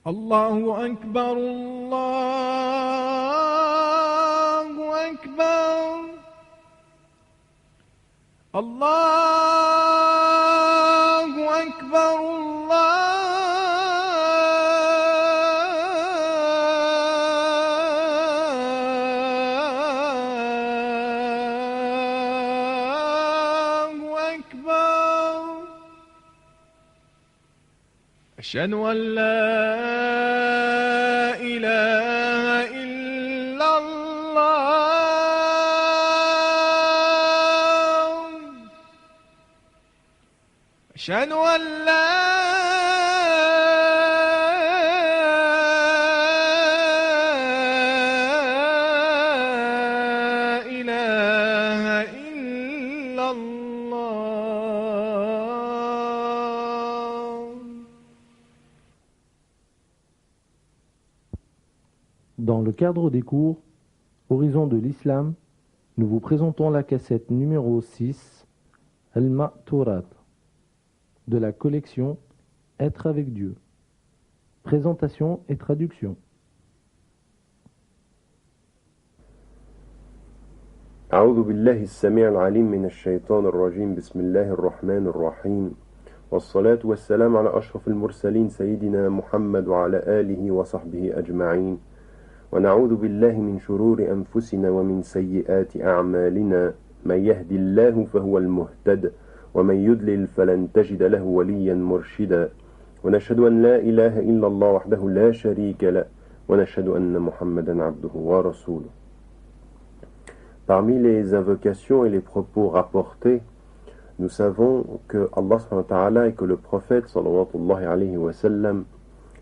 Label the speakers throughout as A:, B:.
A: الله أكبر الله أكبر الله أكبر الله أكبر أشهد أن لا إله إلا الله أشهد أن لا إله إلا الله.
B: Dans le cadre des cours Horizon de l'Islam, nous vous présentons la cassette numéro 6, Al-Ma'turat, de la collection Être avec Dieu. Présentation et traduction.
C: أعوذ بالله السميع العليم من الشيطان الرجيم بسم الله الرحمن الرحيم والصلاة والسلام على أشرف المرسلين سيدنا محمد وعلى آله وصحبه أجمعين ونعوذ بالله من شرور أنفسنا ومن سيئات أعمالنا من يهدي الله فهو المهتد ومن يضلل فلن تجد له وليا مرشدا ونشهد أن لا إله إلا الله وحده لا شريك له ونشهد أن محمدا عبده ورسوله. Parmi les invocations et les propos rapportés, nous savons que Allah subhanahu wa ta'ala et que le prophète sallallahu alayhi wa sallam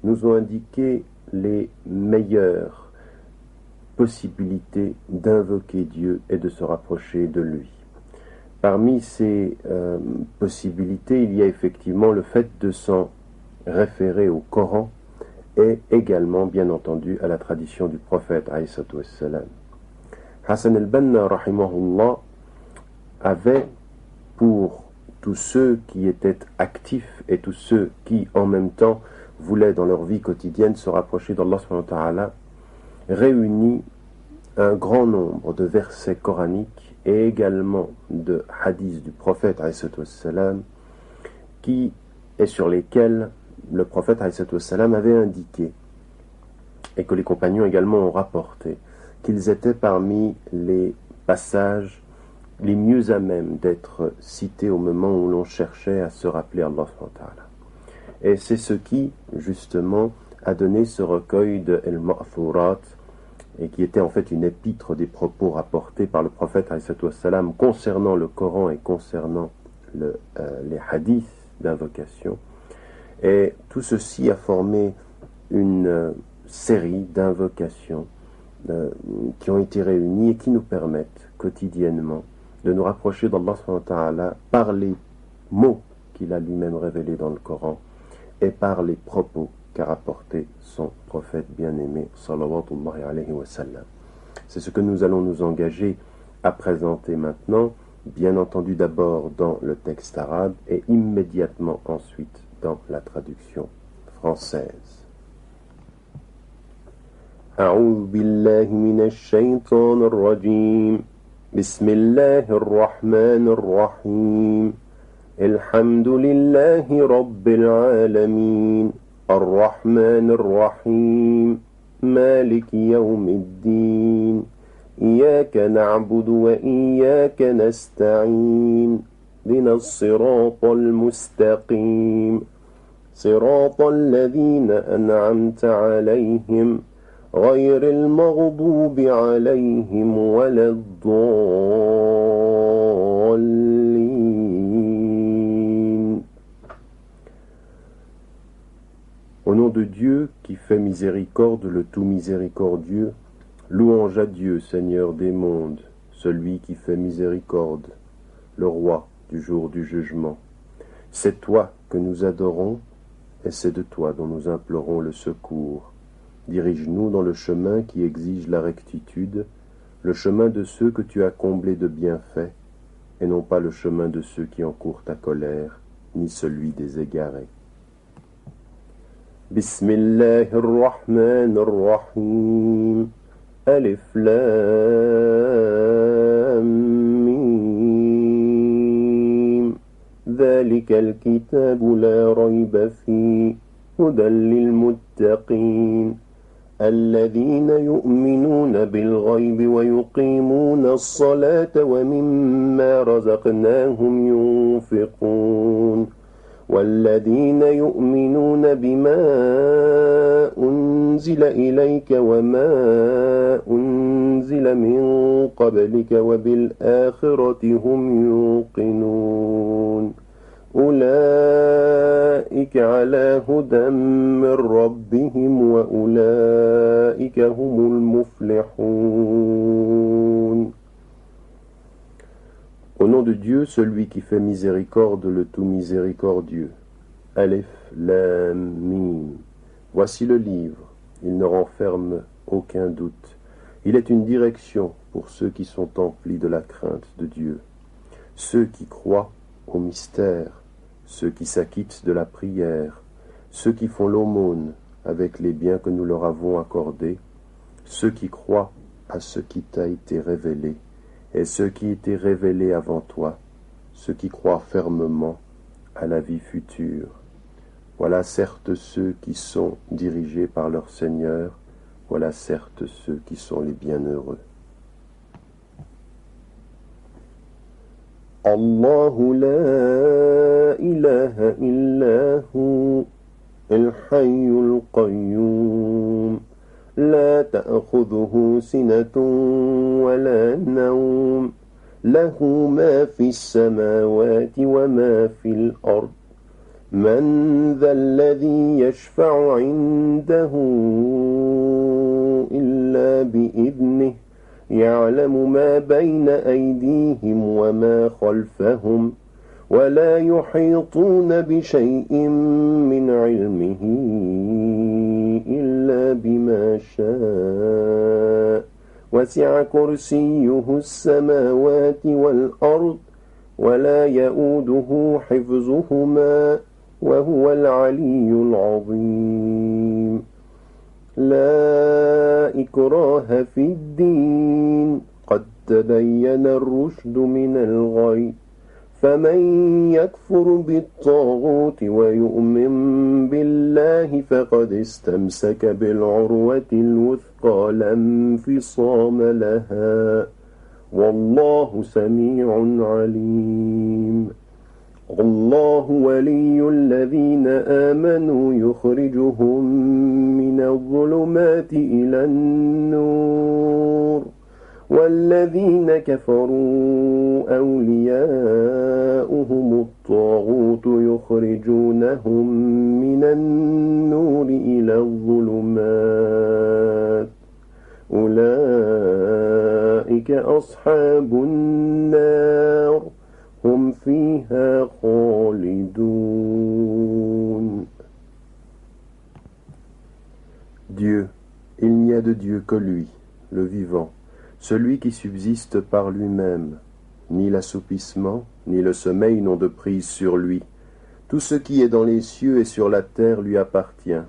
C: nous ont indiqué les meilleures possibilités d'invoquer Dieu et de se rapprocher de lui. Parmi ces possibilités, il y a effectivement le fait de s'en référer au Coran et également, bien entendu, à la tradition du prophète alayhi salatu wassalam. Hassan al-Banna, rahimahullah, avait pour tous ceux qui étaient actifs et tous ceux qui, en même temps, voulaient dans leur vie quotidienne se rapprocher d'Allah subhanahu wa ta'ala, réuni un grand nombre de versets coraniques et également de hadiths du prophète alayhi wassalam, qui et sur lesquels le prophète alayhi wassalam avait indiqué et que les compagnons également ont rapporté qu'ils étaient parmi les passages les mieux à même d'être cités au moment où l'on cherchait à se rappeler Allah subhanahu wa ta'ala. Et c'est ce qui, justement, a donné ce recueil de Al-Ma'thurat, et qui était en fait une épître des propos rapportés par le prophète alayhi wassalam concernant le Coran et concernant les hadiths d'invocation. Et tout ceci a formé une série d'invocations qui ont été réunis et qui nous permettent quotidiennement de nous rapprocher d'Allah subhanahu wa ta'ala par les mots qu'il a lui-même révélés dans le Coran et par les propos qu'a rapporté son prophète bien-aimé sallallahu alayhi wa sallam. C'est ce que nous allons nous engager à présenter maintenant, bien entendu d'abord dans le texte arabe et immédiatement ensuite dans la traduction française. أعوذ بالله من الشيطان الرجيم بسم الله الرحمن الرحيم الحمد لله رب العالمين الرحمن الرحيم مالك يوم الدين إياك نعبد وإياك نستعين اهدنا الصراط المستقيم صراط الذين أنعمت عليهم غير المغضوب عليهم ولا الضالين. Au nom de Dieu qui fait miséricorde, le tout miséricordieux, louange à Dieu, Seigneur des mondes, celui qui fait miséricorde, le roi du jour du jugement. C'est toi que nous adorons et c'est de toi dont nous implorons le secours. Dirige-nous dans le chemin qui exige la rectitude, le chemin de ceux que tu as comblés de bienfaits, et non pas le chemin de ceux qui encourent ta colère, ni celui des égarés. بسم الله الرحمن الرحيم ألف لام ميم ذلك الكتاب لا ريب فيه هدى للمتقين الذين يؤمنون بالغيب ويقيمون الصلاة ومما رزقناهم ينفقون والذين يؤمنون بما أنزل إليك وما أنزل من قبلك وبالآخرة هم يوقنون أولئك على هدى من ربهم وأولئك هم المفلحون. Au nom de Dieu, celui qui fait miséricorde, le tout miséricordieux. Aleph, Lam, Mim. Voici le livre, il ne renferme aucun doute. Il est une direction pour ceux qui sont emplis de la crainte de Dieu, ceux qui croient au mystère, ceux qui s'acquittent de la prière, ceux qui font l'aumône avec les biens que nous leur avons accordés, ceux qui croient à ce qui t'a été révélé, et ceux qui étaient révélés avant toi, ceux qui croient fermement à la vie future. Voilà certes ceux qui sont dirigés par leur Seigneur, voilà certes ceux qui sont les bienheureux. الله لا إله إلا هو الحي القيوم لا تأخذه سنة ولا نوم له ما في السماوات وما في الأرض من ذا الذي يشفع عنده إلا بإذنه يعلم ما بين أيديهم وما خلفهم ولا يحيطون بشيء من علمه إلا بما شاء وسع كرسيه السماوات والأرض ولا يؤوده حفظهما وهو العلي العظيم لا إكراه في الدين قد تبين الرشد من الغي فمن يكفر بالطاغوت ويؤمن بالله فقد استمسك بالعروة الوثقى لا انفصام لها والله سميع عليم الله ولي الذين آمنوا يخرجهم من الظلمات إلى النور والذين كفروا أولياؤهم الطاغوت يخرجونهم من النور إلى الظلمات أولئك أصحاب النار هم فيها خالدون. Dieu, il n'y a de Dieu que lui, le vivant, celui qui subsiste par lui-même. Ni l'assoupissement, ni le sommeil n'ont de prise sur lui. Tout ce qui est dans les cieux et sur la terre lui appartient.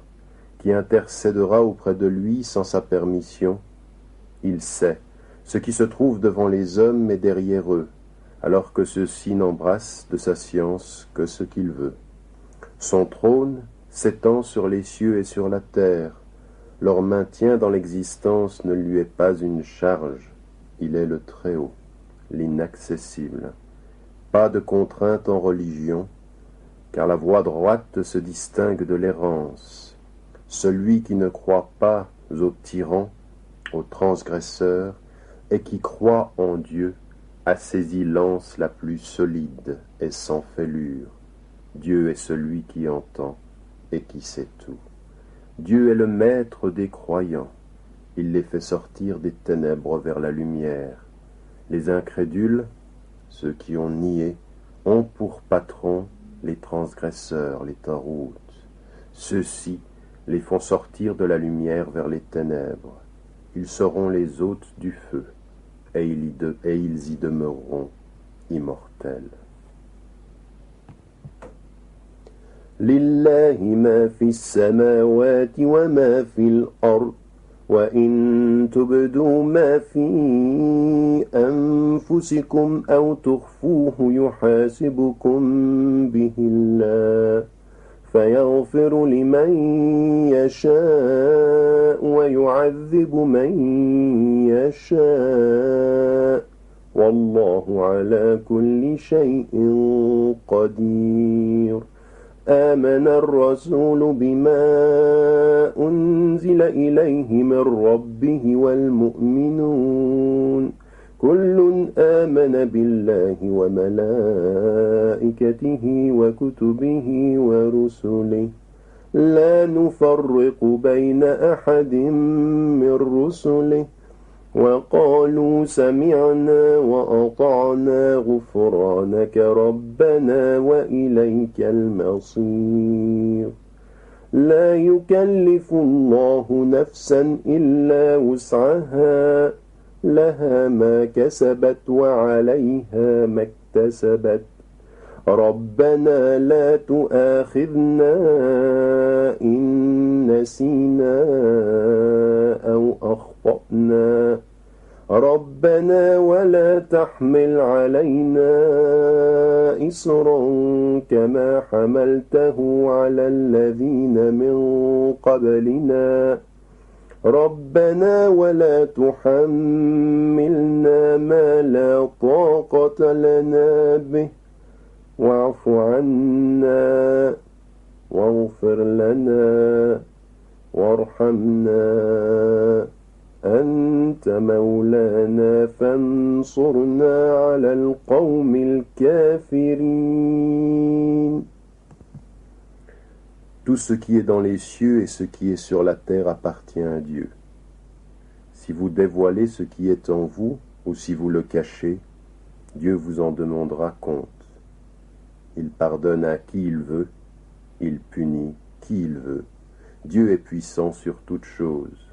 C: Qui intercédera auprès de lui sans sa permission? Il sait ce qui se trouve devant les hommes et derrière eux, alors que ceux-ci n'embrassent de sa science que ce qu'il veut. Son trône s'étend sur les cieux et sur la terre. Leur maintien dans l'existence ne lui est pas une charge. Il est le Très-Haut, l'inaccessible. Pas de contrainte en religion, car la voie droite se distingue de l'errance. Celui qui ne croit pas aux tyrans, aux transgresseurs, et qui croit en Dieu, a saisi l'anse la plus solide et sans fêlure. Dieu est celui qui entend et qui sait tout. Dieu est le maître des croyants. Il les fait sortir des ténèbres vers la lumière. Les incrédules, ceux qui ont nié, ont pour patron les transgresseurs, les taroutes. Ceux-ci les font sortir de la lumière vers les ténèbres. Ils seront les hôtes du feu, et ils y demeureront immortels. لله ما في السماوات وما في الأرض وإن تبدوا ما في أنفسكم أو تخفوه يحاسبكم به الله فيغفر لمن يشاء ويعذب من يشاء والله على كل شيء قدير آمن الرسول بما أنزل إليه من ربه والمؤمنون كل آمن بالله وملائكته وكتبه ورسله لا نفرق بين أحد من رسله وقالوا سمعنا وأطعنا غفرانك ربنا وإليك المصير لا يكلف الله نفسا إلا وسعها لها ما كسبت وعليها ما اكتسبت ربنا لا تؤاخذنا إن نسينا أو أخطأنا ربنا ولا تحمل علينا إصرا كما حملته على الذين من قبلنا ربنا ولا تحملنا ما لا طاقة لنا به واعف عنا واغفر لنا وارحمنا أنت مولانا فانصرنا على القوم الكافرين.
D: Tout ce qui est dans les cieux et ce qui est sur la terre appartient à Dieu. Si vous dévoilez ce qui est en vous ou si vous le cachez, Dieu vous en demandera compte. Il pardonne à qui il veut, il punit qui il veut. Dieu est puissant sur toutes choses.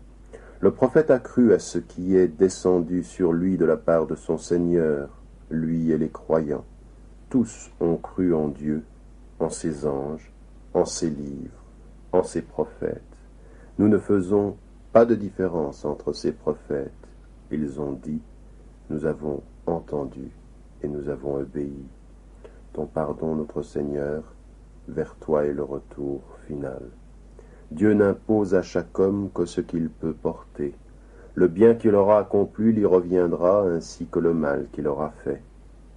D: Le prophète a cru à ce qui est descendu sur lui de la part de son Seigneur, lui et les croyants. Tous ont cru en Dieu, en ses anges, en ses livres, en ses prophètes. Nous ne faisons pas de différence entre ces prophètes. Ils ont dit, nous avons entendu et nous avons obéi. Ton pardon, notre Seigneur, vers toi est le retour final. Dieu n'impose à chaque homme que ce qu'il peut porter. Le bien qu'il aura accompli lui reviendra ainsi que le mal qu'il aura fait.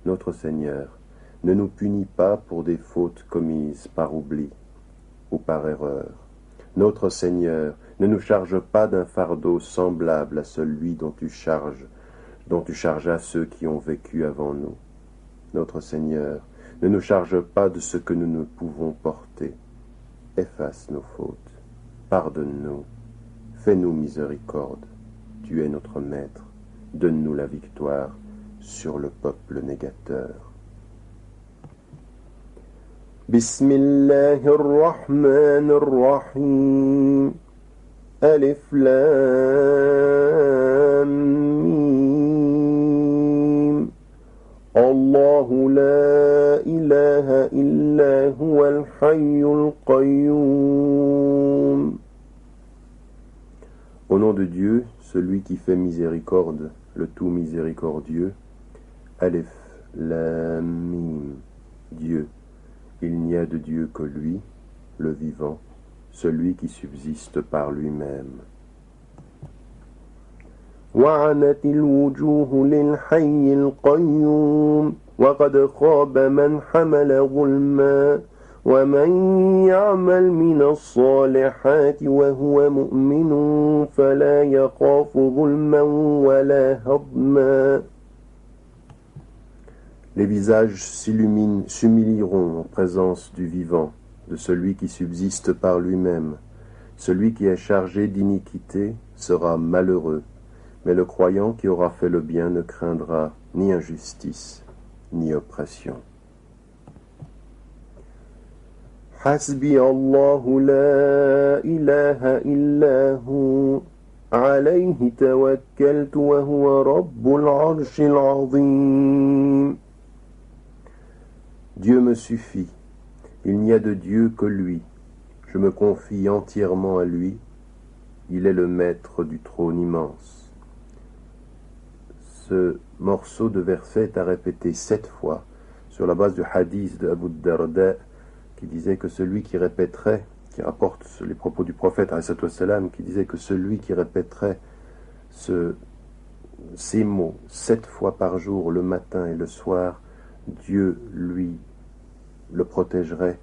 D: Notre Seigneur ne nous punit pas pour des fautes commises par oubli ou par erreur. Notre Seigneur ne nous charge pas d'un fardeau semblable à celui dont tu chargeas ceux qui ont vécu avant nous. Notre Seigneur ne nous charge pas de ce que nous ne pouvons porter. Efface nos fautes, pardonne-nous, fais-nous miséricorde. Tu es notre Maître, donne-nous la victoire sur le peuple négateur.
C: Bismillahirrahmanirrahim. Alif Lam Mim. Allahu la ilaha illa huwal hayyul qayyum.
D: Au nom de Dieu, celui qui fait miséricorde, le tout miséricordieux, Alif Lam Mim. Dieu. Il n'y a de Dieu que lui, le vivant, celui qui subsiste par lui-même.
C: وعنت الوجوه للحي القيوم وقد خاب من حمل ظلما ومن يعمل من الصالحات وهو مؤمن فلا يخاف ظلما ولا هضما.
D: Les visages s'humilieront en présence du vivant, de celui qui subsiste par lui-même. Celui qui est chargé d'iniquité sera malheureux, mais le croyant qui aura fait le bien ne craindra ni injustice, ni oppression.
C: Hasbi Allahu la ilaha illa hu, alayhi tawakkaltu wa huwa rabbul arshil azim.
D: Dieu me suffit,
C: Il n'y a de Dieu que lui. Je me confie entièrement à lui. Il est le maître du trône immense. Ce morceau de verset est à répéter 7 fois sur la base du hadith de Abu Darda qui disait que celui qui répéterait, qui rapporte les propos du prophète qui disait que celui qui répéterait ces mots 7 fois par jour, le matin et le soir, Dieu lui le protégerait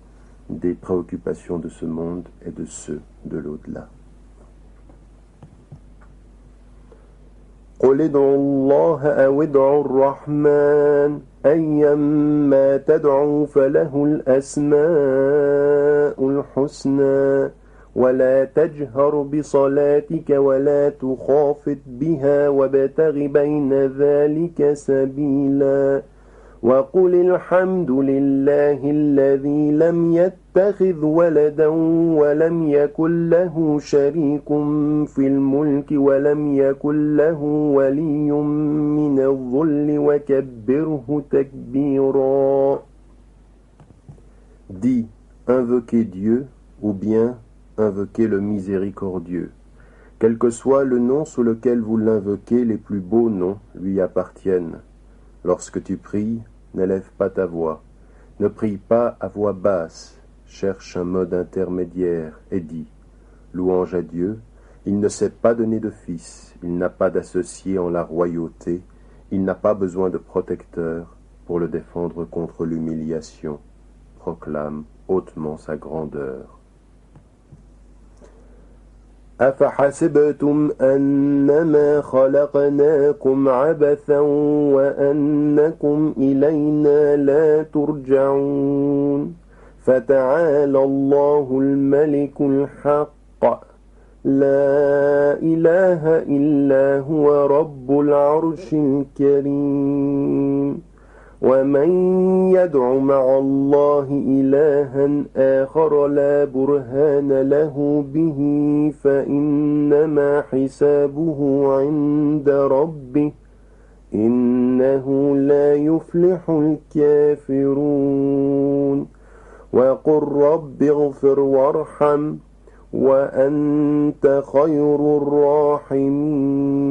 C: des préoccupations de ce monde et de ceux de l'au-delà. قل ادعوا الله أو ادعوا الرحمن أيما تدعوا فله الأسماء الحسنى ولا تجهر بصلاتك ولا تخافت بها وابتغ بين ذلك سبيلا وقل الحمد لله الذي لم يتخذ ولدا ولم يكن له شريك في الملك ولم يكن له ولي من الذل وكبره تكبيرا. Dis, invoquez Dieu ou bien invoquez le miséricordieux. Quel que soit le nom sous lequel vous l'invoquez, les plus beaux noms lui appartiennent. Lorsque tu pries, n'élève pas ta voix. Ne prie pas à voix basse. Cherche un mode intermédiaire et dis, louange à Dieu, il ne s'est pas donné de fils, il n'a pas d'associé en la royauté, il n'a pas besoin de protecteur pour le défendre contre l'humiliation. Proclame hautement sa grandeur. أفحسبتم أنما خلقناكم عبثا وأنكم إلينا لا ترجعون فتعالى الله الملك الحق لا إله إلا هو رب العرش الكريم ومن يدع مع الله إلها آخر لا برهان له به فإنما حسابه عند ربه إنه لا يفلح الكافرون وقل رب اغفر وارحم وأنت خير الراحمين.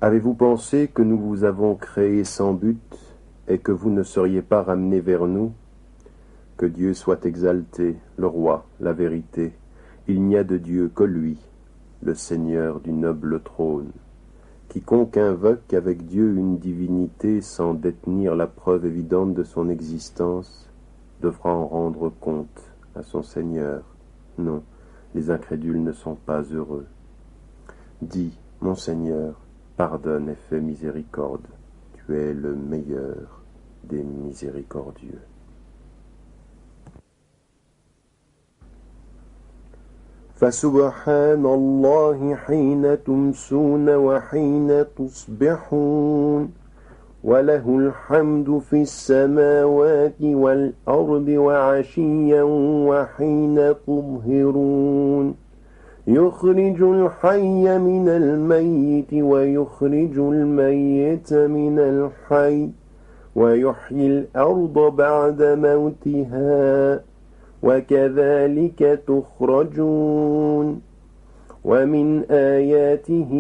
C: Avez-vous pensé que nous vous avons créé sans but et que vous ne seriez pas ramenés vers nous? Que Dieu soit exalté, le roi, la vérité. Il n'y a de Dieu que lui, le Seigneur du noble trône. Quiconque invoque avec Dieu une divinité sans détenir la preuve évidente de son existence devra en rendre compte à son Seigneur. Non, les incrédules ne sont pas heureux. Dis, mon Seigneur, pardonne et fais miséricorde. Tu es le meilleur des miséricordieux. فسبحان الله حين تمسون وحين تصبحون وله الحمد في السماوات والأرض وعشيا وحين تظهرون يخرج الحي من الميت ويخرج الميت من الحي ويحيي الأرض بعد موتها وكذلك تخرجون ومن آياته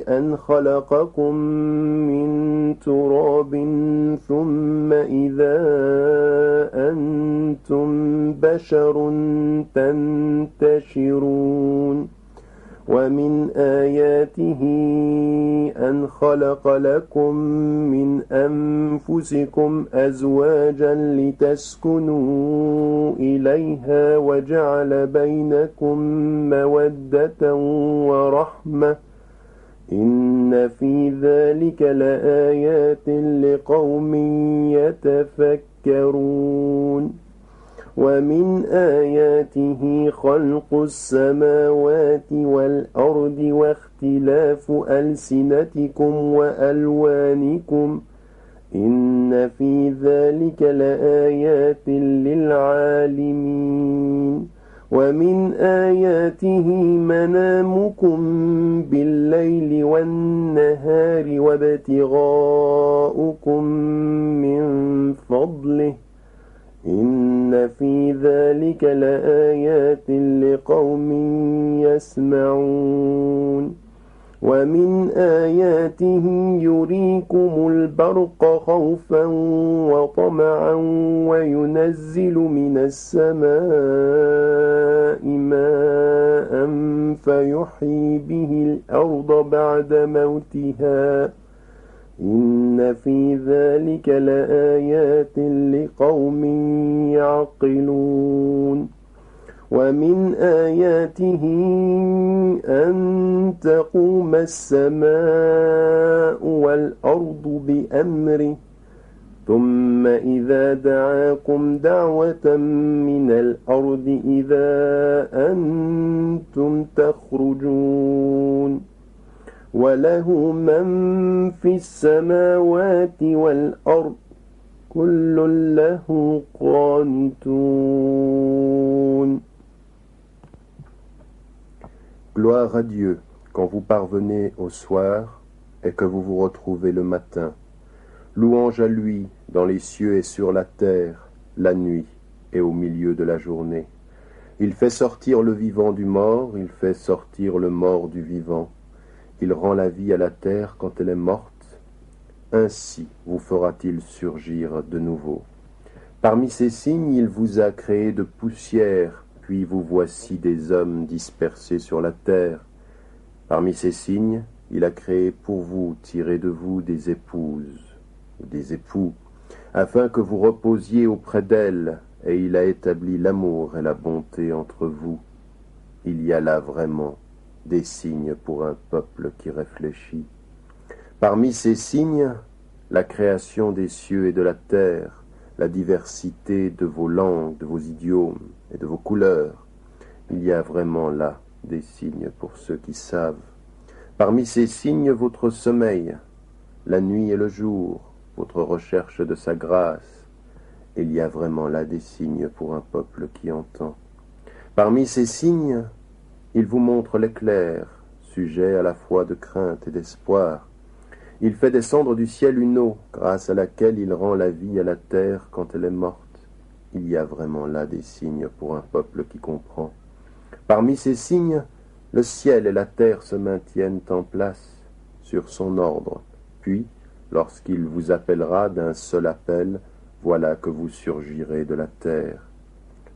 C: أن خلقكم من تراب ثم إذا أنتم بشر تنتشرون ومن آياته أن خلق لكم من أنفسكم أزواجا لتسكنوا إليها وجعل بينكم مودة ورحمة إن في ذلك لآيات لقوم يتفكرون ومن آياته خلق السماوات والأرض واختلاف ألسنتكم وألوانكم إن في ذلك لآيات للعالمين ومن آياته منامكم بالليل والنهار وابتغاؤكم من فضله إن في ذلك لآيات لقوم يسمعون ومن آياته يريكم البرق خوفا وطمعا وينزل من السماء ماء فيحيي به الأرض بعد موتها إن في ذلك لآيات لقوم يعقلون ومن آياته أن تقوم السماء والأرض بأمره ثم إذا دعاكم دعوة من الأرض إذا أنتم تخرجون وله من في السماوات والأرض كل له قانتون.
D: Gloire à Dieu quand vous parvenez au soir et que vous vous retrouvez le matin. Louange à lui dans les cieux et sur la terre, la nuit et au milieu de la journée. Il fait sortir le vivant du mort, il fait sortir le mort du vivant. Il rend la vie à la terre quand elle est morte. Ainsi vous fera-t-il surgir de nouveau. Parmi ces signes, il vous a créé de poussière, puis vous voici des hommes dispersés sur la terre. Parmi ces signes, il a créé pour vous, tiré de vous, des épouses, des époux, afin que vous reposiez auprès d'elles, et il a établi l'amour et la bonté entre vous. Il y a là vraiment des signes pour un peuple qui réfléchit. Parmi ces signes, la création des cieux et de la terre, la diversité de vos langues, de vos idiomes et de vos couleurs. Il y a vraiment là des signes pour ceux qui savent. Parmi ces signes, votre sommeil, la nuit et le jour, votre recherche de sa grâce. Il y a vraiment là des signes pour un peuple qui entend. Parmi ces signes, il vous montre l'éclair, sujet à la fois de crainte et d'espoir. Il fait descendre du ciel une eau, grâce à laquelle il rend la vie à la terre quand elle est morte. Il y a vraiment là des signes pour un peuple qui comprend. Parmi ces signes, le ciel et la terre se maintiennent en place, sur son ordre. Puis, lorsqu'il vous appellera d'un seul appel, voilà que vous surgirez de la terre.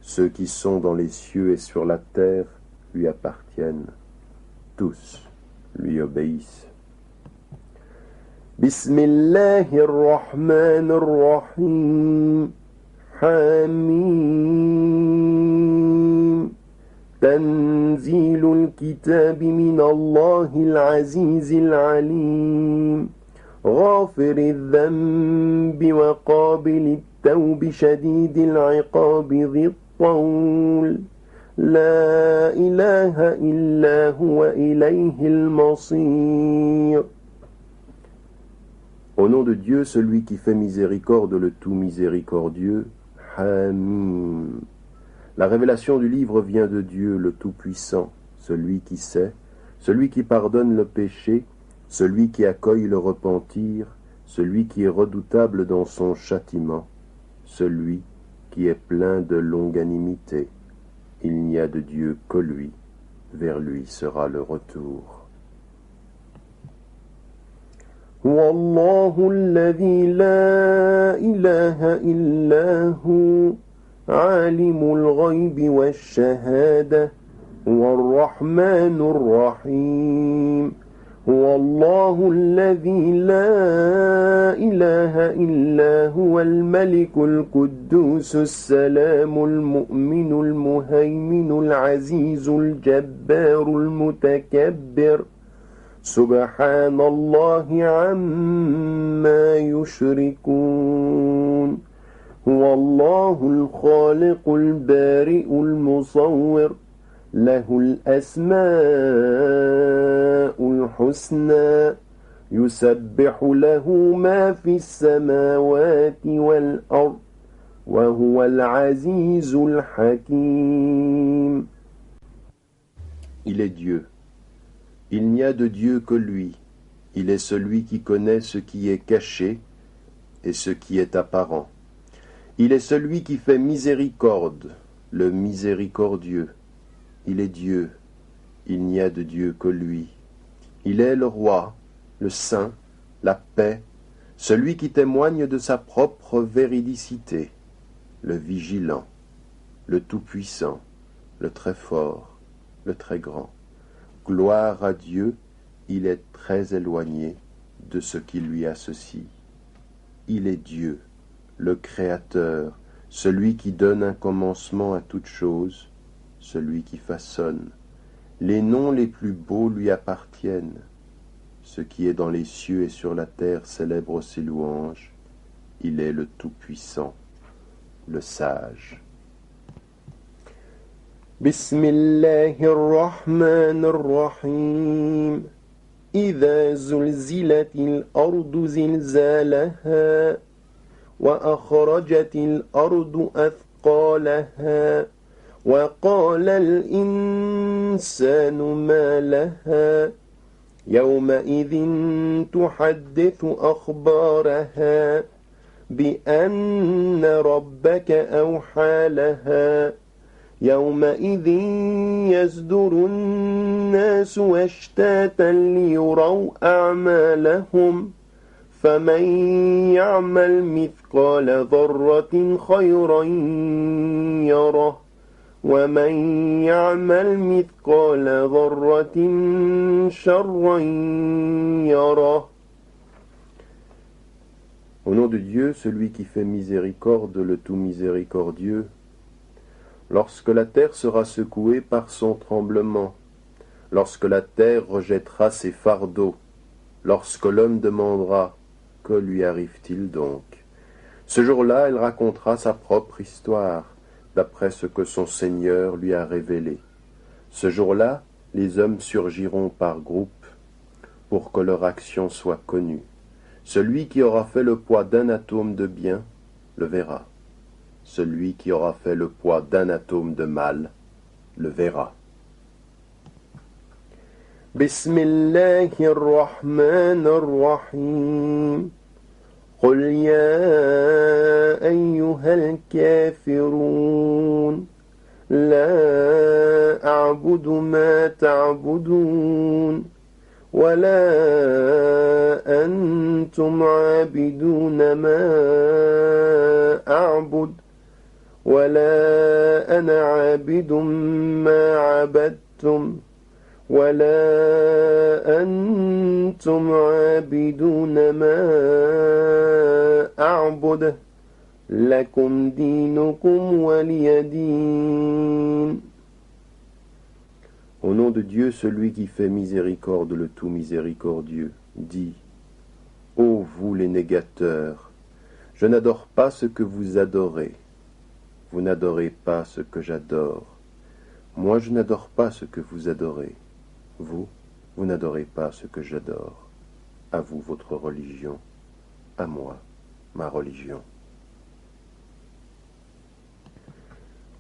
D: Ceux qui sont dans les cieux et sur la terre lui appartiennent. Tous lui obéissent. Bismillahirrahmanirrahim. Hamim. Tanzilul kitabi min Allahil azizil alim. غافر الذنب وقابل التوب شديد العقاب ذي الطول لا إله إلا هو إليه المصير. Au nom de Dieu, celui qui fait miséricorde, le tout miséricordieux, Hamim. La révélation du livre vient de Dieu, le Tout-Puissant, celui qui sait, celui qui pardonne le péché, celui qui accueille le repentir, celui qui est redoutable dans son châtiment, celui qui est plein de longanimité. Il n'y a de Dieu que lui, vers lui sera le retour. Wallahu alladhi la ilaha illa hu, alimul ghaybi wash-shahada, war-rahmanur rahim. هو الله الذي لا إله إلا هو الملك القدوس السلام المؤمن المهيمن العزيز الجبار المتكبر سبحان الله عما يشركون هو الله الخالق البارئ المصور له الأسماء الحسنى يسبح له ما في السماوات والأرض
C: وهو العزيز الحكيم. Il est Dieu. Il n'y a de Dieu que lui. Il est celui qui connaît ce qui est caché et ce qui est apparent. Il est celui qui fait miséricorde, le miséricordieux. Il est Dieu. Il n'y a de Dieu que lui. Il est le roi, le saint, la paix, celui qui témoigne de sa propre véridicité, le vigilant, le tout-puissant, le très fort, le très grand. Gloire à Dieu, il est très éloigné de ce qui lui associe. Il est Dieu, le Créateur, celui qui donne un commencement à toute chose, celui qui façonne. Les noms les plus beaux lui appartiennent. Ce qui est dans les cieux et sur la terre célèbre ses louanges. Il est le Tout-Puissant, le Sage. Bismillahirrahmanirrahim. إذا زلزلت الأرض زلزالها وأخرجت الأرض أثقالها وقال الإنسان ما لها يومئذ تحدث أخبارها بأن ربك أوحى لها يومئذ يصدر الناس أشتاتا ليروا أعمالهم فمن يعمل مثقال ذرة خيرا يره ومن يعمل مثقال ذرة شرا يره. Au nom de Dieu, celui qui fait miséricorde, le tout miséricordieux, lorsque la terre sera secouée par son tremblement, lorsque la terre rejettera ses fardeaux, lorsque l'homme demandera « Que lui arrive-t-il donc ?» Ce jour-là, elle racontera sa propre histoire, d'après ce que son Seigneur lui a révélé. Ce jour-là, les hommes surgiront par groupes pour que leur action soit connue. Celui qui aura fait le poids d'un atome de bien le verra. Celui qui aura fait le poids d'un atome de mal le verra. Bismillahirrahmanirrahim. قل يا أيها الكافرون لا أعبد ما تعبدون ولا أنتم عابدون ما أعبد ولا أنا عابد ما عبدتم ولا أنتم عابدون ما أعبد لكم دينكم ولي دين. Au nom de Dieu, celui qui fait miséricorde, le tout miséricordieux, dit: Ô vous les négateurs, je n'adore pas ce que vous adorez. Vous n'adorez pas ce que j'adore. Moi, je n'adore pas ce que vous adorez. Vous, vous n'adorez pas ce que j'adore. À vous votre religion, à moi ma religion.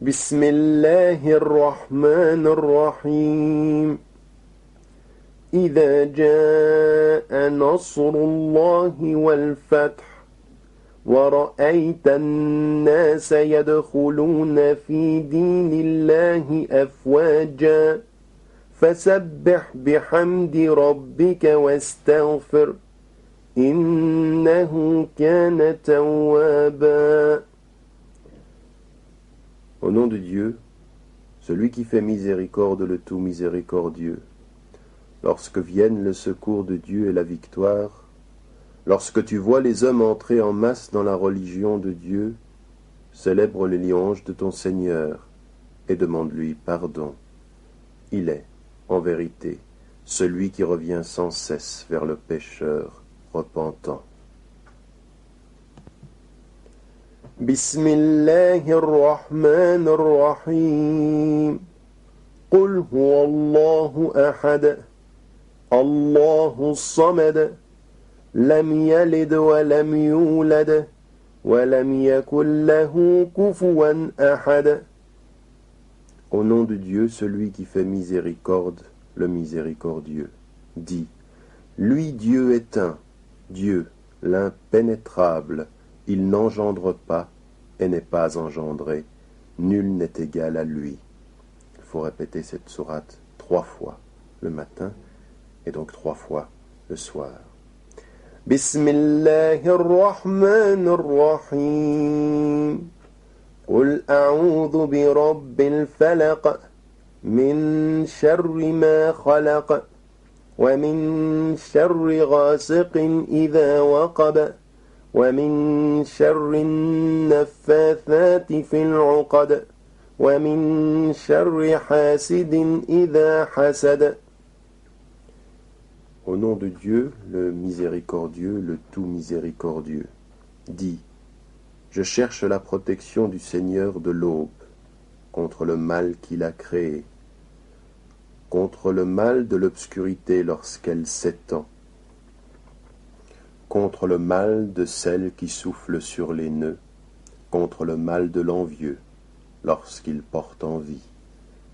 C: Bismillahirrahmanirrahim. إذا جاء نصر الله والفتح ورأيت الناس يدخلون في دين الله أفواجا فسبح بحمد ربك واستغفر إنه كان توابا. Au nom de Dieu, celui qui fait miséricorde, le tout miséricordieux, lorsque viennent le secours de Dieu et la victoire, lorsque tu vois les hommes entrer en masse dans la religion de Dieu, célèbre les louanges de ton Seigneur et demande-lui pardon. Il est, en vérité, celui qui revient sans cesse vers le pécheur repentant. Bismillahirrahmanirrahim. Qul huwa Allahu ahad, Allahu samad, lam yalid wa lam yulad,
D: ولم يكن له كفوا أحد. Au nom de Dieu, celui qui fait miséricorde, le miséricordieux. Dit, lui Dieu est un, Dieu, l'impénétrable, il n'engendre pas et n'est pas engendré, nul n'est égal à lui. Il faut répéter cette sourate 3 fois le matin et donc 3 fois le soir. Bismillahirrahmanirrahim. قل أعوذ برب الفلق من شر ما خلق ومن شر غاسق إذا وقب ومن شر النفاثات في العقد ومن شر حاسد إذا حسد. Au nom de Dieu, le miséricordieux, le tout miséricordieux, dit, je cherche la protection du Seigneur de l'aube, contre le mal qu'il a créé, contre le mal de l'obscurité lorsqu'elle s'étend, contre le mal de celle qui souffle sur les nœuds, contre le mal de l'envieux lorsqu'il porte envie.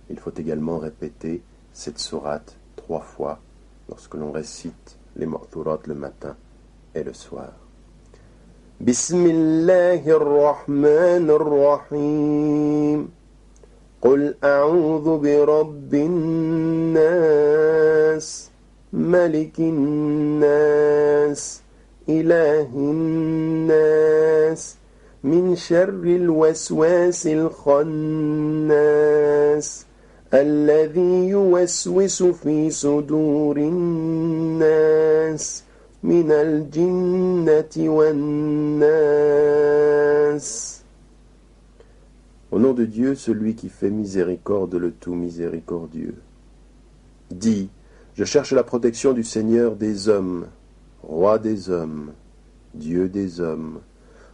D: Il faut également répéter cette sourate 3 fois lorsque l'on récite les ma'thurat le matin et le soir. Bismillahirrahmanirrahim. قل أعوذ برب الناس ملك الناس إله الناس من شر الوسواس الخناس الذي يوسوس في صدور الناس من الجنة والناس. Au nom de Dieu, celui qui fait miséricorde, le tout miséricordieux. Dis, je cherche la protection du Seigneur des hommes, roi des hommes, Dieu des hommes,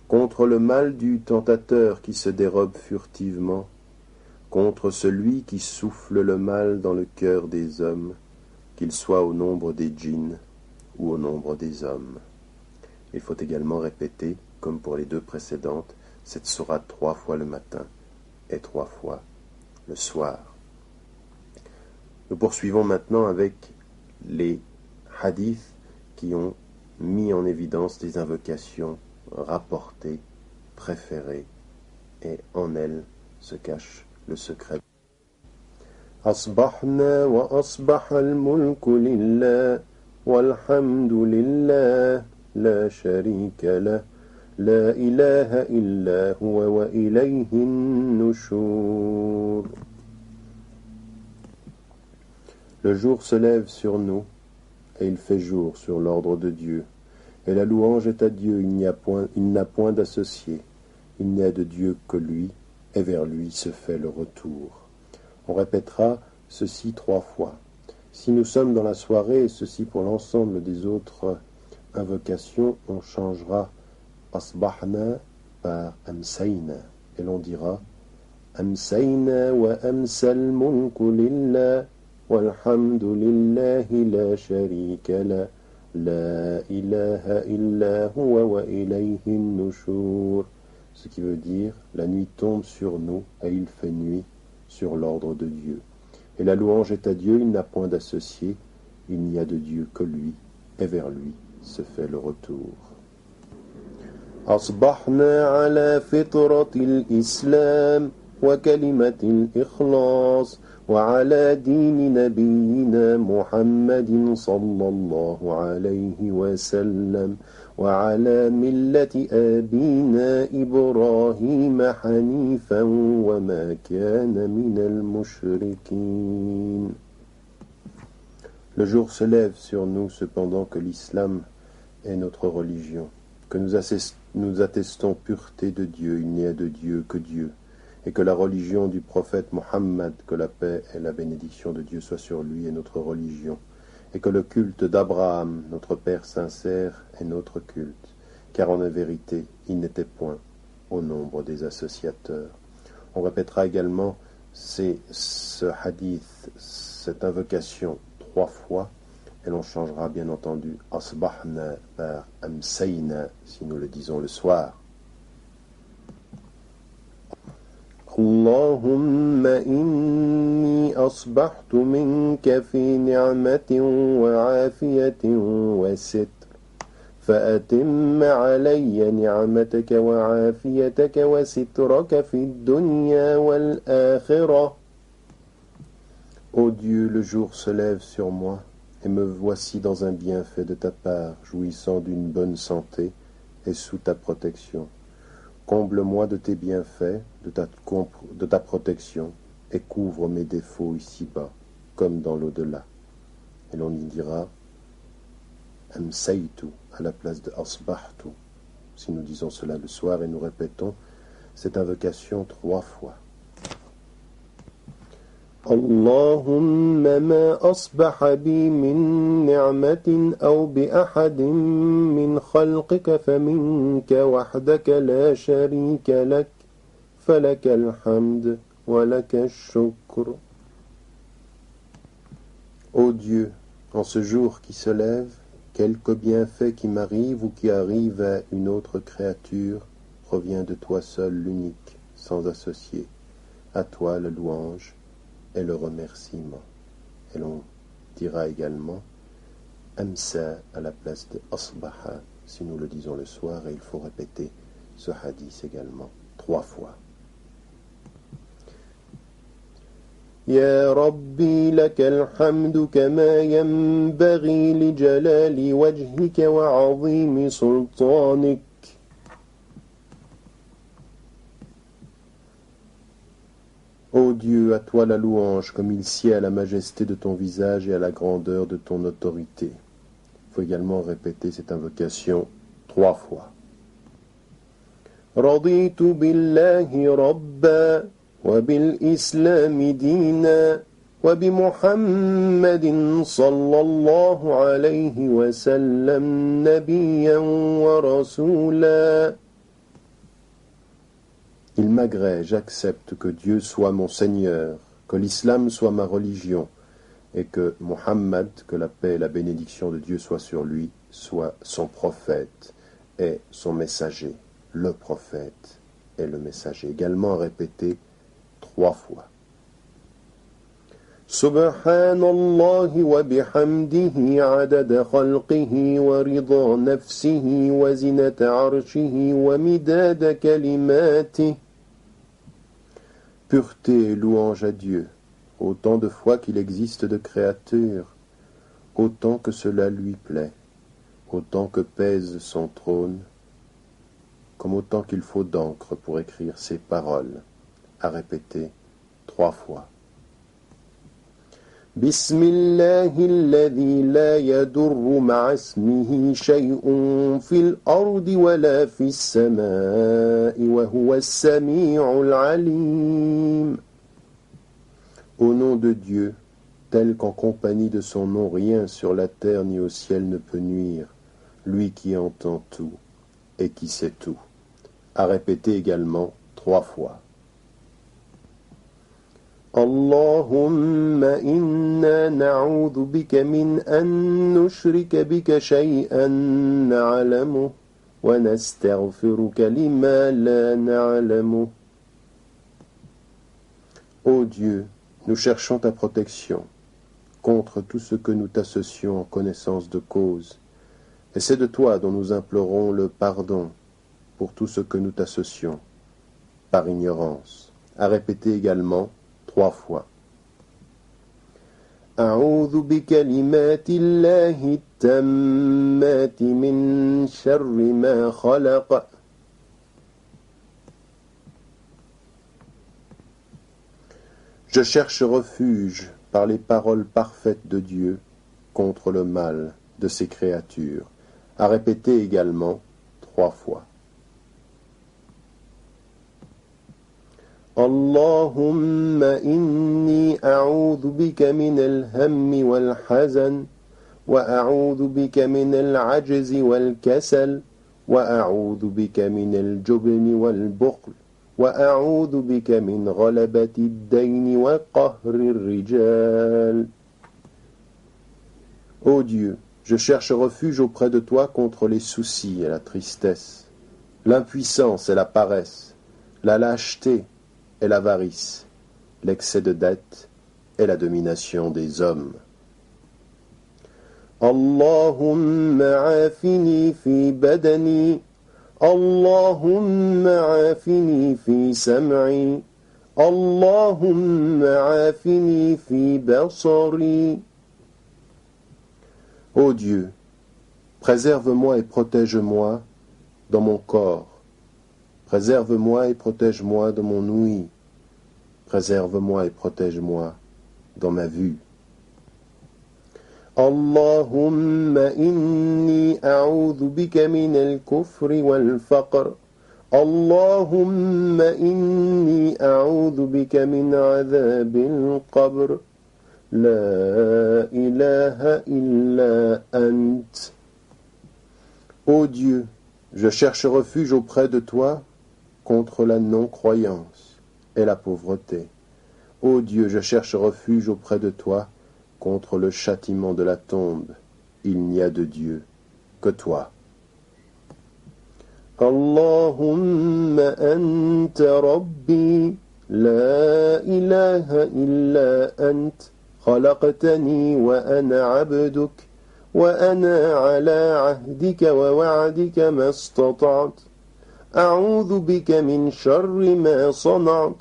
D: contre le mal du tentateur qui se dérobe furtivement, contre celui qui souffle le mal dans le cœur des hommes, qu'il soit au nombre des djinns ou au nombre des hommes. Il faut également répéter, comme pour les 2 précédentes, cette sourate 3 fois le matin et 3 fois le soir. Nous poursuivons maintenant avec les hadiths qui ont mis en évidence des invocations rapportées, préférées, et en elles se cache le secret. Asbahna wa asbaha al-mulku lillah walhamdu lillah la sharika lah la ilaha illa huwa wa ilayhi an-nushur. Le jour se lève sur nous et il fait jour sur l'ordre de Dieu. Et la louange est à Dieu, il n'a point d'associé, il n'y a de Dieu que lui, et vers lui se fait le retour. On répétera ceci 3 fois. Si nous sommes dans la soirée, et ceci pour l'ensemble des autres invocations, on changera asbahna par amsayna, et l'on dira amsayna wa amsal mulku lillah walhamdu lillahi la sharika la la ilaha illa huwa wa ilayhi an-nushur. Ce qui veut dire, la nuit tombe sur nous et il fait nuit sur l'ordre de Dieu. Et la louange est à Dieu, il n'a point d'associé, il n'y a de Dieu que lui, et vers lui se fait le retour. أصبحنا على فطرة الإسلام وكلمة الإخلاص وعلى دين نبينا محمد صلى الله عليه وسلم وعلى ملة أبينا إبراهيم حنيفا وما كان من المشركين. Le jour se lève sur nous cependant que l'islam est notre religion, que nous attestons pureté de Dieu, il n'y a de Dieu que Dieu, et que la religion du prophète Mohammed, que la paix et la bénédiction de Dieu soient sur lui, est notre religion, et que le culte d'Abraham, notre Père sincère, est notre culte, car en vérité, il n'était point au nombre des associateurs. On répétera également ce hadith, cette invocation 3 fois, et l'on changera bien entendu asbahna par amsayna si nous le disons le soir.
C: اللهم إني أصبحت منك في نعمة وعافية وستر فأتم علي نعمتك وعافيتك وسترك في الدنيا والآخرة. Ô Dieu, le jour se lève sur moi, et me voici dans un bienfait de ta part, jouissant d'une bonne santé et sous ta protection. Comble-moi de tes bienfaits, de ta protection, et couvre mes défauts ici-bas, comme dans l'au-delà. Et l'on y dira Amsaytu à la place de Asbahtu. Si nous disons cela le soir et nous répétons cette invocation 3 fois. Allahumma ma asbaha bi min ni'matin aw bi ahadin min khalqika faminka wahdaka la sharika lak falaka alhamd wa laka ash-shukr. Ô Dieu, en ce jour qui se lève, quelque bienfait qui m'arrive ou qui arrive à une autre créature provient de toi seul l'unique, sans associé. À toi la louange et le remerciement. Et l'on dira également Amsa à la place de Asbaha, si nous le disons le soir, et il faut répéter ce hadith également 3 fois. يا ربي لك الحمد كما ينبغي لجلال وجهك وعظيم سلطانك. Ô Dieu, à toi la louange, comme il sied à la majesté de ton visage et à la grandeur de ton autorité. Il faut également répéter cette invocation 3 fois. رضيت بالله ربا وبالإسلام دينا وبمحمد صلى الله عليه وسلم نبيا ورسولا. Il m'agrée, j'accepte que Dieu soit mon Seigneur, que l'islam soit ma religion, et que Muhammad, que la paix et la bénédiction de Dieu soient sur lui, soit son prophète et son messager, le prophète et le messager. Également répété 3 fois. Subhanallahi wa bihamdihi adada khalqihi wa rida nafsihi wa zinata arshihi wa midada kalimatih. Pureté et louange à Dieu, autant de fois qu'il existe de créatures, autant que cela lui plaît, autant que pèse son trône, comme autant qu'il faut d'encre pour écrire ses paroles, à répéter 3 fois. Bismillahi alladhi la yadurru ma'a ismihi shay'un fil ardi wa la fis samaa'i wa huwa as-sami'ul 'alim. Au nom de Dieu, tel qu'en compagnie de son nom rien sur la terre ni au ciel ne peut nuire, lui qui entend tout et qui sait tout. À répéter également 3 fois. Allahumma inna na'udhu bika min an nushrika bika shay'an na'lamu wa nastaghfiruka lima la na'lamu. Ô Dieu, nous cherchons ta protection contre tout ce que nous t'associons en connaissance de cause, et c'est de toi dont nous implorons le pardon pour tout ce que nous t'associons par ignorance. À répéter également 3 fois. A'udhu bi kalimati Allahi tammati min sharri ma khalaq. Je cherche refuge par les paroles parfaites de Dieu contre le mal de ses créatures. À répéter également 3 fois. Allahumma inni a'udhu bika min al-hammi wal-hazan wa a'udhu bika min al-'ajzi wal-kasal wa a'udhu bika min al-jubni wal-bukhl wa a'udhu bika min ghalabati ad-dayn wa qahri ar-rijal. Ô Dieu, je cherche refuge auprès de toi contre les soucis et la tristesse, l'impuissance et la paresse, la lâcheté est l'avarice, l'excès de dette est la domination des hommes. Allahumma afini fi badani, Allahumma afini fi sam'i, Allahumma afini fi basari. Ô Dieu, préserve-moi et protège-moi dans mon corps. Préserve-moi et protège-moi dans mon ouïe. Préserve-moi et protège-moi dans ma vue. Allahumma inni a'udhu bika min al-kufri wal-faqr. Allahumma inni a'udhu bika min adhab al-qabr. La ilaha illa ant. Ô Dieu, je cherche refuge auprès de toi contre la non-croyance et la pauvreté. Ô Dieu, je cherche refuge auprès de toi contre le châtiment de la tombe. Il n'y a de Dieu que toi. Allahumma anta rabbi, la ilaha illa ant. خلقتني وأنا عبدك وأنا على عهدك ووعدك ما استطعت أعوذ بك من شر ما صنعت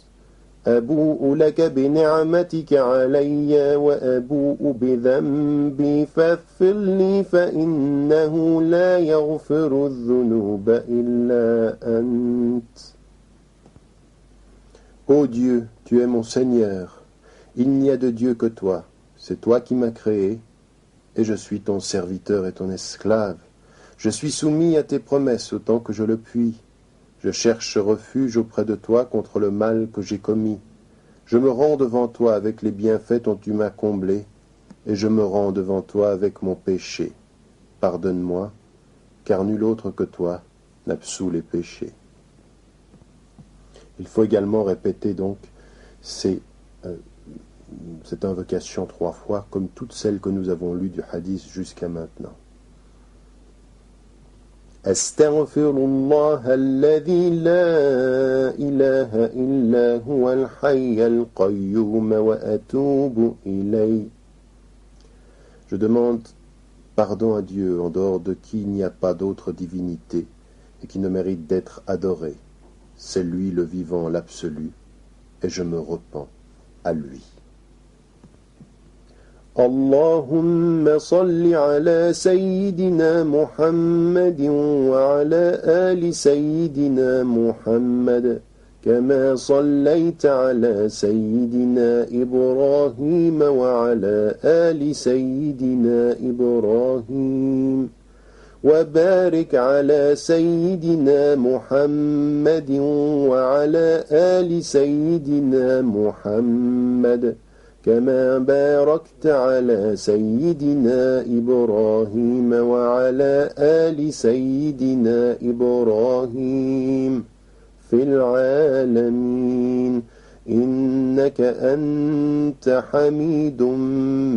C: أبوء لك بنعمتك علي وأبوء بذنبي فاغفر لي فإنه لا يغفر الذنوب إلا أنت. Ô Dieu, tu es mon Seigneur. Il n'y a de Dieu que toi, c'est toi qui m'as créé, et je suis ton serviteur et ton esclave. Je suis soumis à tes promesses autant que je le puis. Je cherche refuge auprès de toi contre le mal que j'ai commis. Je me rends devant toi avec les bienfaits dont tu m'as comblé, et je me rends devant toi avec mon péché. Pardonne-moi, car nul autre que toi n'absout les péchés. Il faut également répéter donc cette invocation 3 fois, comme toutes celles que nous avons lues du hadith jusqu'à maintenant. Astaghfirullah alladhi la ilaha illa huwa al-hayy al-qayyum wa atubu ilayh. Je demande pardon à Dieu en dehors de qui il n'y a pas d'autre divinité et qui ne mérite d'être adoré. C'est lui le vivant, l'absolu, et je me repens à lui. اللهم صل على سيدنا محمد وعلى آل سيدنا محمد كما صليت على سيدنا إبراهيم وعلى آل سيدنا إبراهيم وبارك على سيدنا محمد وعلى آل سيدنا محمد كما باركت على سيدنا إبراهيم وعلى آل سيدنا إبراهيم في العالمين إنك أنت حميد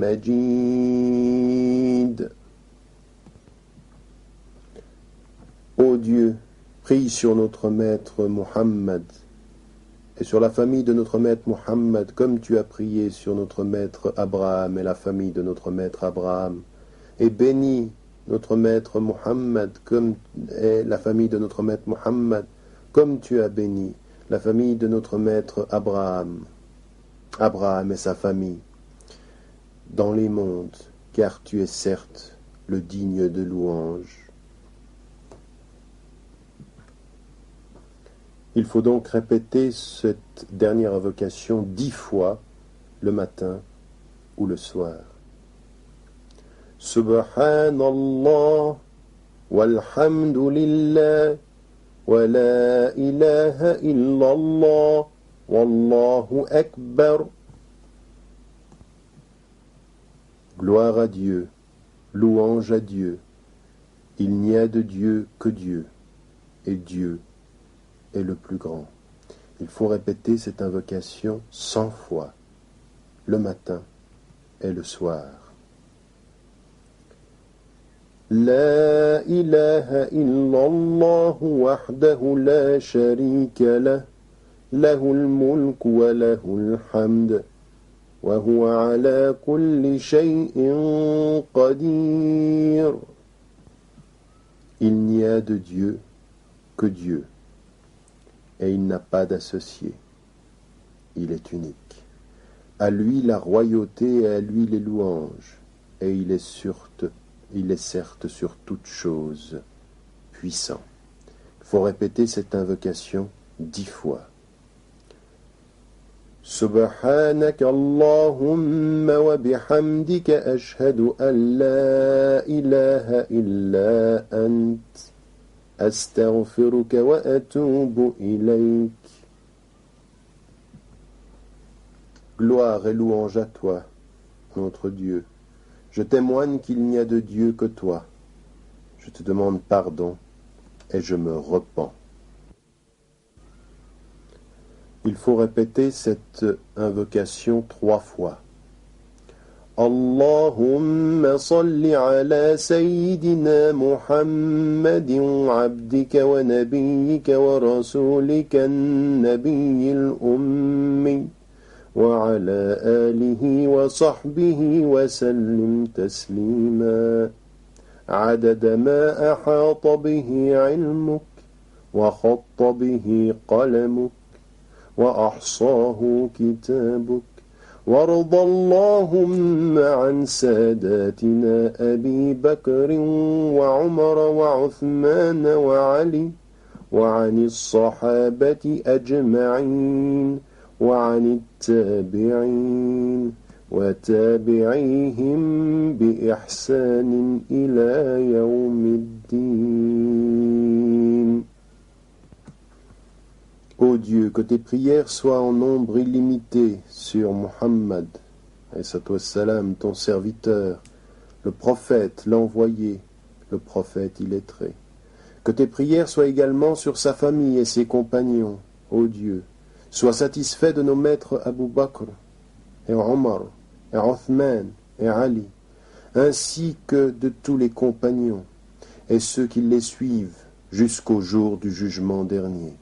C: مجيد. Ô Dieu, prie sur notre maître Muhammad et sur la famille de notre maître Muhammad, comme tu as prié sur notre maître Abraham et la famille de notre maître Abraham, et bénis notre maître Muhammad comme est la famille de notre maître Muhammad, comme tu as béni la famille de notre maître Abraham, Abraham et sa famille, dans les mondes, car tu es certes le digne de louange. Il faut donc répéter cette dernière invocation 10 fois le matin ou le soir. Subhanallah walhamdulillah wa la ilaha illallah wallahu akbar. Gloire à Dieu, louange à Dieu. Il n'y a de Dieu que Dieu, et Dieu est le plus grand. Il faut répéter cette invocation 100 fois, le matin et le soir. La ilaha illallah wahdahu la sharika lah, له الملك وله الحمد وهو على كل شيء قدير. Il n'y a de Dieu que Dieu, et il n'a pas d'associé. Il est unique. À lui la royauté et à lui les louanges, et il est certes sur toute chose puissant. Il faut répéter cette invocation 10 fois. سبحانك اللهم وبحمدك أشهد أن لا إله إلا أنت أستغفرك وأتوب إليك. Gloire et louange à toi, notre Dieu. Je témoigne qu'il n'y a de Dieu que toi. Je te demande pardon et je me repens. Il faut répéter cette invocation 3 fois. Allahumma salli ala sayyidina Muhammadin abdika wa nabiyyika wa rasulika an-nabiyyil ummi wa ala alihi wa sahbihi wa sallim taslima adada ma ahata bihi ilmuk wa khatta bihi qalamuk وأحصاه كتابك وارض اللهم عن ساداتنا أبي بكر وعمر وعثمان وعلي وعن الصحابة أجمعين وعن التابعين وتابعيهم بإحسان إلى يوم الدين. Ô Dieu, que tes prières soient en nombre illimité sur Muhammad, salam, ton serviteur, le prophète, l'envoyé, le prophète illettré. Que tes prières soient également sur sa famille et ses compagnons, ô Dieu. Sois satisfait de nos maîtres Abu Bakr, et Omar, et Othman, et Ali, ainsi que de tous les compagnons, et ceux qui les suivent jusqu'au jour du jugement dernier.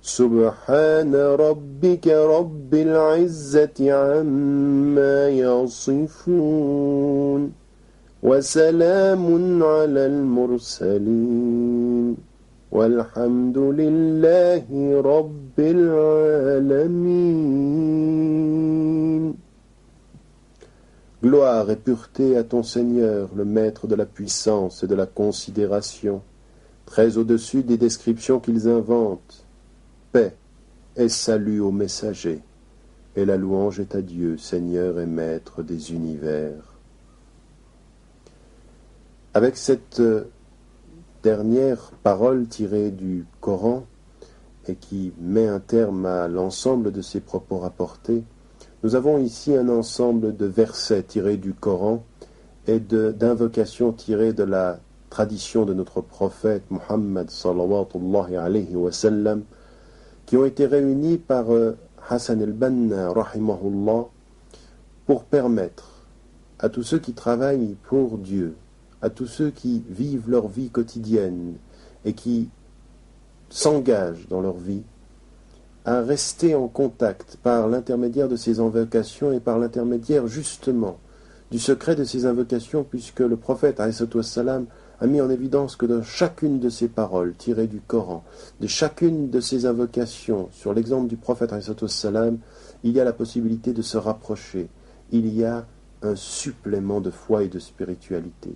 C: سبحان ربك رب العزة عما يصفون وسلام على المرسلين والحمد لله رب العالمين. Gloire et pureté à ton Seigneur, le maître de la puissance et de la considération, très au-dessus des descriptions qu'ils inventent. Paix et salut aux messagers, et la louange est à Dieu, Seigneur et Maître des univers. Avec cette dernière parole tirée du Coran, et qui met un terme à l'ensemble de ces propos rapportés, nous avons ici un ensemble de versets tirés du Coran et d'invocations tirées de la tradition de notre prophète Muhammad sallallahu alayhi wa sallam, qui ont été réunis par Hassan el-Banna, rahimahullah, pour permettre à tous ceux qui travaillent pour Dieu, à tous ceux qui vivent leur vie quotidienne et qui s'engagent dans leur vie, à rester en contact par l'intermédiaire de ces invocations et par l'intermédiaire justement du secret de ces invocations, puisque le prophète alayhi salam a mis en évidence que dans chacune de ces paroles tirées du Coran, de chacune de ces invocations, sur l'exemple du prophète alayhi salam, il y a la possibilité de se rapprocher, il y a un supplément de foi et de spiritualité.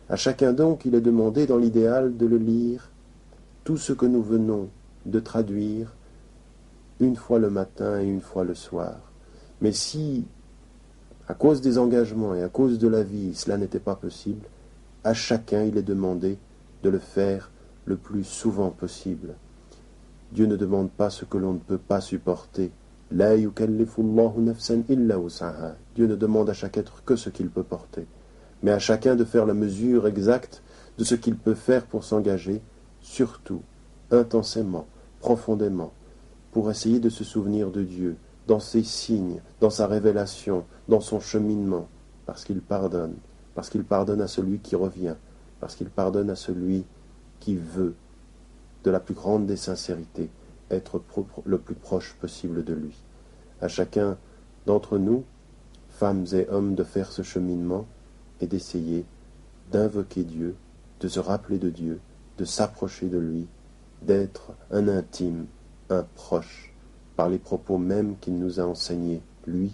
C: À chacun donc, il est demandé dans l'idéal de le lire, tout ce que nous venons de traduire, une fois le matin et une fois le soir. Mais si, à cause des engagements et à cause de la vie, cela n'était pas possible, à chacun il est demandé de le faire le plus souvent possible. Dieu ne demande pas ce que l'on ne peut pas supporter. La yukallifullahu nafsan illa wus'aha. Dieu ne demande à chaque être que ce qu'il peut porter, mais à chacun de faire la mesure exacte de ce qu'il peut faire pour s'engager, surtout, intensément, profondément, pour essayer de se souvenir de Dieu, dans ses signes, dans sa révélation, dans son cheminement, parce qu'il pardonne à celui qui revient, parce qu'il pardonne à celui qui veut de la plus grande des sincérités, être le plus proche possible de lui. À chacun d'entre nous, femmes et hommes, de faire ce cheminement et d'essayer d'invoquer Dieu, de se rappeler de Dieu, de s'approcher de lui, d'être un intime, un proche, par les propos mêmes qu'il nous a enseignés, lui,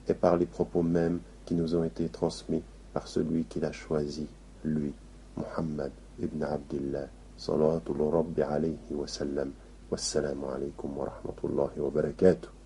C: et par les propos mêmes qui nous ont été transmis par celui qu'il a choisi, lui, Muhammad ibn Abdillah, sallallahu rabbi alayhi wa sallam. Wassalamu alaikum wa rahmatullahi wa barakatuh.